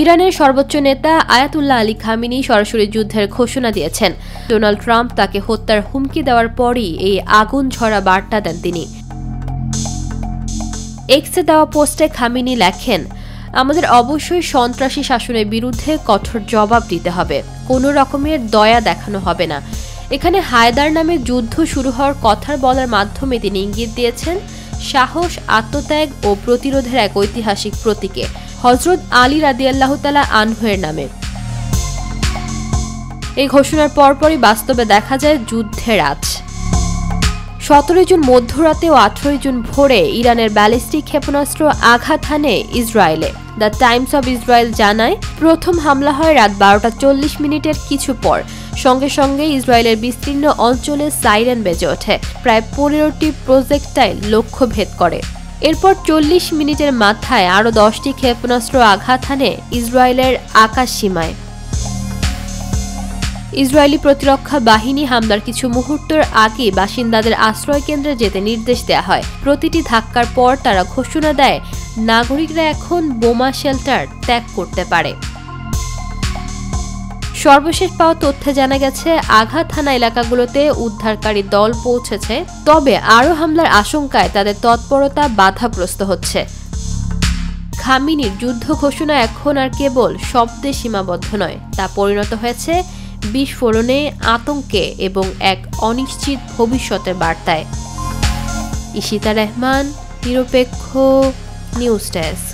ইরানের সর্বোচ্চ নেতা আয়াতুল্লাহ আলী খামেনি সরাসরি যুদ্ধের ঘোষণা দিয়েছেন। ডোনাল্ড ট্রাম্প তাকে হত্যার হুমকি দেওয়ার পরই এই আগুন ঝরা বার্তা দেন তিনি। এক্সে দেওয়া পোস্টে খামেনি লেখেন, আমাদের অবশ্যই সন্ত্রাসী শাসনের বিরুদ্ধে কঠোর জবাব দিতে হবে, কোনো রকমের দয়া দেখানো হবে না। এখানে হায়দার নামে যুদ্ধ শুরু হওয়ার কথা বলার মাধ্যমে তিনি ইঙ্গিত দিয়েছেন সাহস, আত্মত্যাগ ও প্রতিরোধের এক ঐতিহাসিক প্রতীকে, হযরত আলী রাদিয়াল্লাহু তাআলা আনহুর নামে। এই ঘোষণার পরপরই বাস্তবে দেখা যায় যুদ্ধের আঁচ। 17 জুন মধ্যরাতে ও 18 জুন ভোরে ইরানের ব্যালিস্টিক ক্ষেপণাস্ত্র আঘাত হানে ইসরায়েলে। দ্য টাইমস অব ইসরায়েল জানায়, প্রথম হামলা হয় রাত 12:40 কিছু পর। সঙ্গে সঙ্গে ইসরায়েলের বিস্তীর্ণ অঞ্চলে সাইরেন বেজে ওঠে। প্রায় 15টি প্রজেক্টাইল লক্ষ্যভেদ করে। এরপর 40 মিনিটের মাথায় আরও 10টি ক্ষেপণাস্ত্র আঘাত হানে ইসরায়েলের আকাশ সীমায়। ইসরায়েলি প্রতিরক্ষা বাহিনী হামলার কিছু মুহূর্তের আগে বাসিন্দাদের আশ্রয় কেন্দ্রে যেতে নির্দেশ দেওয়া হয়। প্রতিটি ধাক্কার পর তারা ঘোষণা দেয় নাগরিকরা এখন বোমা শেল্টার ত্যাগ করতে পারে। সর্বশেষ পাওয়া তথ্যে জানা গেছে, আঘাত হানা এলাকাগুলোতে উদ্ধারকারী দল পৌঁছেছে, তবে আরও হামলার আশঙ্কায় তাদের তৎপরতা বাধাগ্রস্ত হচ্ছে। খামেনির যুদ্ধ ঘোষণা এখন আর কেবল শব্দে সীমাবদ্ধ নয়, তা পরিণত হয়েছে বিস্ফোরণে, আতঙ্কে এবং এক অনিশ্চিত ভবিষ্যতের বার্তায়। ইশিতা রহমান, নিরপেক্ষ নিউজ ডেস্ক।